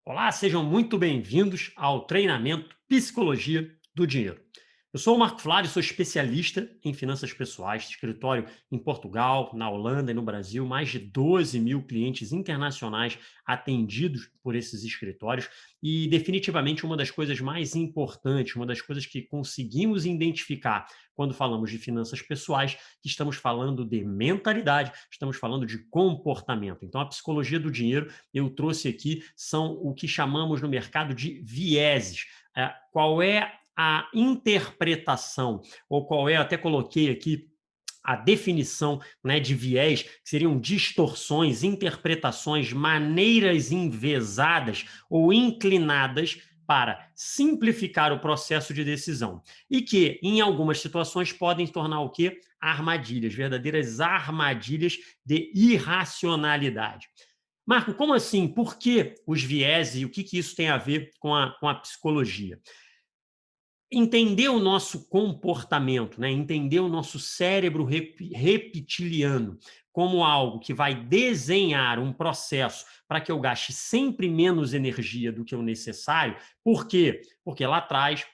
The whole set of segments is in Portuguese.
Olá, sejam muito bem-vindos ao treinamento Psicologia do Dinheiro. Eu sou o Marco Flávio, sou especialista em finanças pessoais, escritório em Portugal, na Holanda e no Brasil, mais de 12 mil clientes internacionais atendidos por esses escritórios e definitivamente uma das coisas mais importantes, uma das coisas que conseguimos identificar quando falamos de finanças pessoais, que estamos falando de mentalidade, estamos falando de comportamento. Então, a psicologia do dinheiro eu trouxe aqui são o que chamamos no mercado de vieses. Qual é a interpretação, ou qual é, até coloquei aqui a definição, né, de viés, que seriam distorções, interpretações, maneiras enviesadas ou inclinadas para simplificar o processo de decisão e que, em algumas situações, podem tornar o quê? Armadilhas, verdadeiras armadilhas de irracionalidade. Marco, como assim? Por que os vieses e o que isso tem a ver com a psicologia? Entender o nosso comportamento, né? Entender o nosso cérebro reptiliano como algo que vai desenhar um processo para que eu gaste sempre menos energia do que o necessário. Por quê? Porque lá atrás,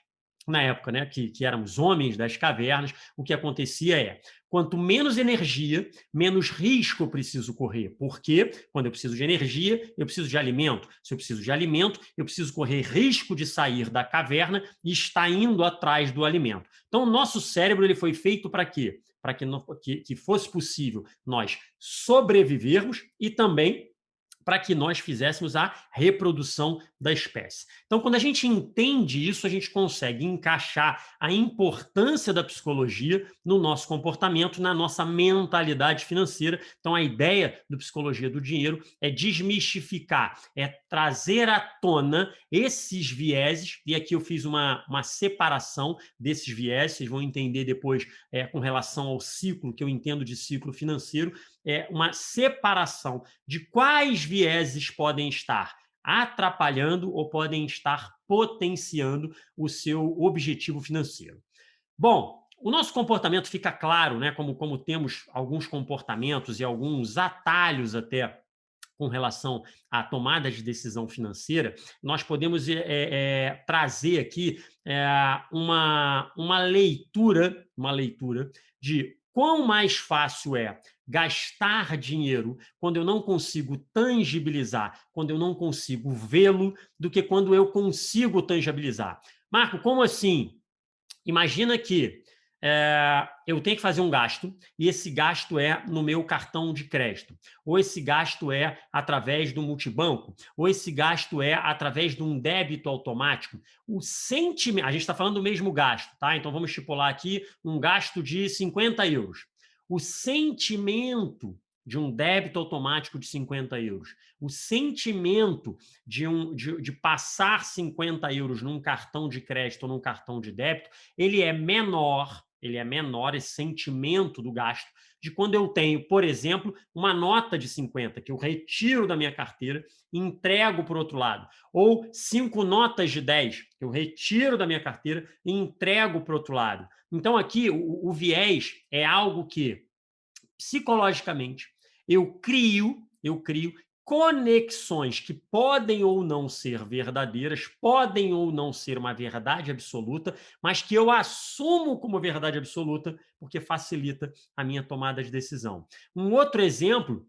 na época, né, que éramos homens das cavernas, o que acontecia é, quanto menos energia, menos risco eu preciso correr. Porque quando eu preciso de energia, eu preciso de alimento. Se eu preciso de alimento, eu preciso correr risco de sair da caverna e estar indo atrás do alimento. Então, o nosso cérebro ele foi feito para quê? Para que fosse possível nós sobrevivermos e também para que nós fizéssemos a reprodução da espécie. Então, quando a gente entende isso, a gente consegue encaixar a importância da psicologia no nosso comportamento, na nossa mentalidade financeira. Então, a ideia do Psicologia do Dinheiro é desmistificar, é trazer à tona esses vieses, e aqui eu fiz uma separação desses vieses, vocês vão entender depois com relação ao ciclo, que eu entendo de ciclo financeiro, uma separação de quais vieses podem estar atrapalhando ou podem estar potenciando o seu objetivo financeiro. Bom, o nosso comportamento fica claro, né? Como temos alguns comportamentos e alguns atalhos até com relação à tomada de decisão financeira, nós podemos trazer aqui uma leitura de quão mais fácil é gastar dinheiro quando eu não consigo tangibilizar, quando eu não consigo vê-lo, do que quando eu consigo tangibilizar. Marco, como assim? Imagina que eu tenho que fazer um gasto e esse gasto é no meu cartão de crédito, ou esse gasto é através do multibanco, ou esse gasto é através de um débito automático. O sentimento, a gente está falando do mesmo gasto, tá? Então vamos estipular aqui um gasto de 50 euros. O sentimento de um débito automático de 50 euros, o sentimento de passar 50 euros num cartão de crédito ou num cartão de débito, ele é menor esse sentimento do gasto de quando eu tenho, por exemplo, uma nota de 50 que eu retiro da minha carteira e entrego para o outro lado, ou 5 notas de 10 que eu retiro da minha carteira e entrego para o outro lado. Então aqui o viés é algo que psicologicamente eu crio conexões que podem ou não ser verdadeiras, podem ou não ser uma verdade absoluta, mas que eu assumo como verdade absoluta porque facilita a minha tomada de decisão. Um outro exemplo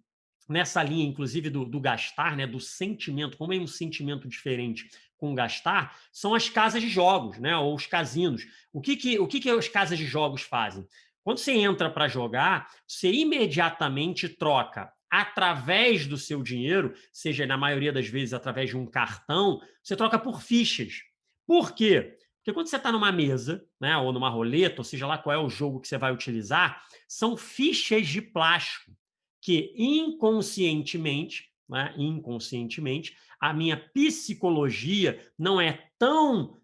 nessa linha, inclusive, do gastar, né, do sentimento, como é um sentimento diferente com gastar, são as casas de jogos, né, ou os casinos. O que as casas de jogos fazem? Quando você entra para jogar, você imediatamente troca através do seu dinheiro, seja na maioria das vezes através de um cartão, você troca por fichas. Por quê? Porque quando você está numa mesa, né, ou numa roleta, ou seja lá qual é o jogo que você vai utilizar, são fichas de plástico que inconscientemente, né, inconscientemente, a minha psicologia não é tão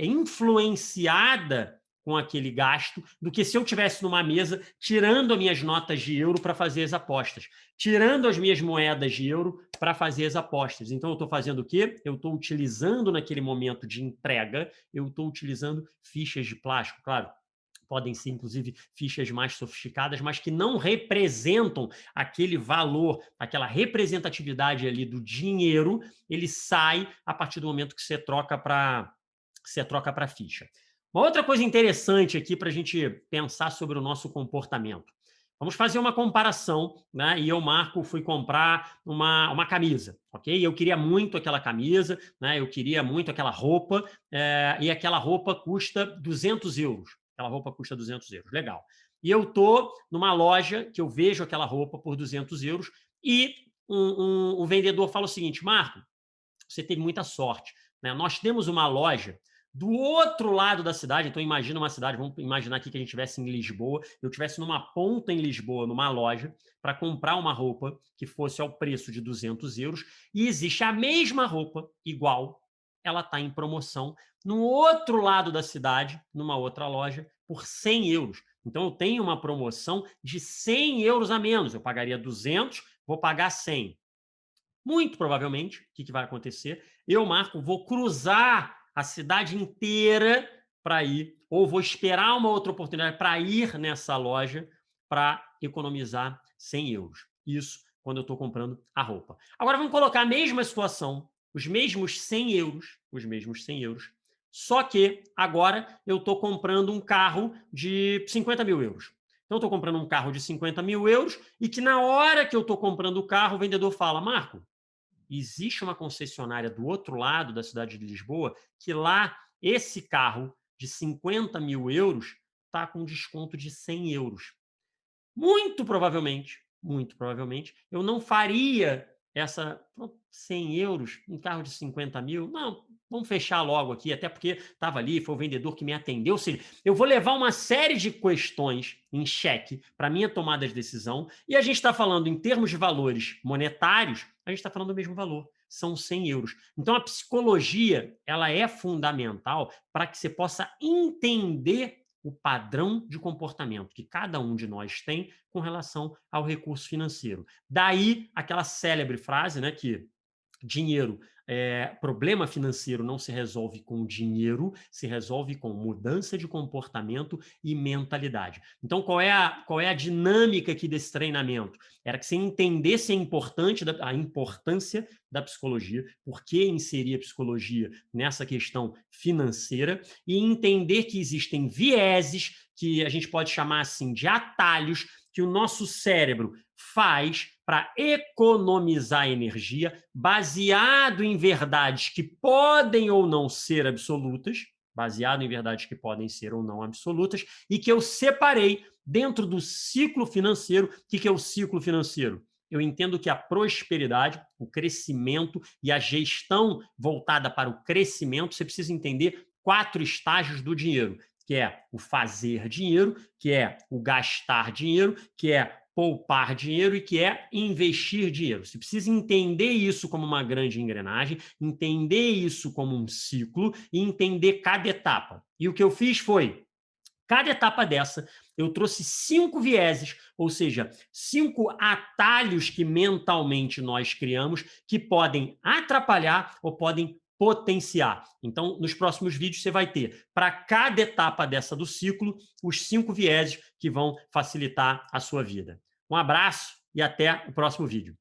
influenciada com aquele gasto do que se eu tivesse numa mesa tirando as minhas notas de euro para fazer as apostas, tirando as minhas moedas de euro para fazer as apostas. Então eu estou fazendo o quê? Eu estou utilizando naquele momento de entrega, eu estou utilizando fichas de plástico, claro. podem ser, inclusive, fichas mais sofisticadas, mas que não representam aquele valor, aquela representatividade ali do dinheiro, ele sai a partir do momento que você troca para ficha. Uma outra coisa interessante aqui para a gente pensar sobre o nosso comportamento. Vamos fazer uma comparação, né? E eu, Marco, fui comprar uma camisa, ok? Eu queria muito aquela camisa, né? Eu queria muito aquela roupa, e aquela roupa custa 200 euros. Aquela roupa custa 200 euros, legal. E eu tô numa loja que eu vejo aquela roupa por 200 euros e o vendedor fala o seguinte: Marco, você teve muita sorte, né? Nós temos uma loja do outro lado da cidade, então imagina uma cidade, vamos imaginar aqui que a gente estivesse em Lisboa, eu estivesse numa ponta em Lisboa, numa loja, para comprar uma roupa que fosse ao preço de 200 euros, e existe a mesma roupa, igual, ela está em promoção no outro lado da cidade, numa outra loja, por 100 euros. Então eu tenho uma promoção de 100 euros a menos, eu pagaria 200, vou pagar 100. Muito provavelmente, o que vai acontecer? Eu, Marco, vou cruzar a cidade inteira para ir, ou vou esperar uma outra oportunidade para ir nessa loja para economizar 100 euros. Isso quando eu estou comprando a roupa. Agora vamos colocar a mesma situação, os mesmos 100 euros, só que agora eu estou comprando um carro de 50 mil euros. Então, eu estou comprando um carro de 50 mil euros e que na hora que eu estou comprando o carro, o vendedor fala: Marco, existe uma concessionária do outro lado da cidade de Lisboa que lá esse carro de 50 mil euros está com desconto de 100 euros. Muito provavelmente, eu não faria essa 100 euros, um carro de 50 mil. Não, vamos fechar logo aqui, até porque estava ali, foi o vendedor que me atendeu. Ou seja, eu vou levar uma série de questões em xeque para minha tomada de decisão, e a gente está falando em termos de valores monetários, a gente está falando do mesmo valor, são 100 euros. Então, a psicologia ela é fundamental para que você possa entender o padrão de comportamento que cada um de nós tem com relação ao recurso financeiro. Daí aquela célebre frase, né, que dinheiro, problema financeiro não se resolve com dinheiro, se resolve com mudança de comportamento e mentalidade. Então, qual é a dinâmica aqui desse treinamento? Era que você entendesse a importância da psicologia, por que inserir a psicologia nessa questão financeira, e entender que existem vieses, que a gente pode chamar assim de atalhos, que o nosso cérebro faz para economizar energia, baseado em verdades que podem ou não ser absolutas, e que eu separei dentro do ciclo financeiro. O que é o ciclo financeiro? Eu entendo que a prosperidade, o crescimento e a gestão voltada para o crescimento, você precisa entender 4 estágios do dinheiro, que é o fazer dinheiro, que é o gastar dinheiro, que é poupar dinheiro e que é investir dinheiro. Você precisa entender isso como uma grande engrenagem, entender isso como um ciclo e entender cada etapa. E o que eu fiz foi, cada etapa dessa, eu trouxe 5 vieses, ou seja, 5 atalhos que mentalmente nós criamos que podem atrapalhar ou podem potenciar. Então, nos próximos vídeos você vai ter, para cada etapa dessa do ciclo, os 5 vieses que vão facilitar a sua vida. Um abraço e até o próximo vídeo.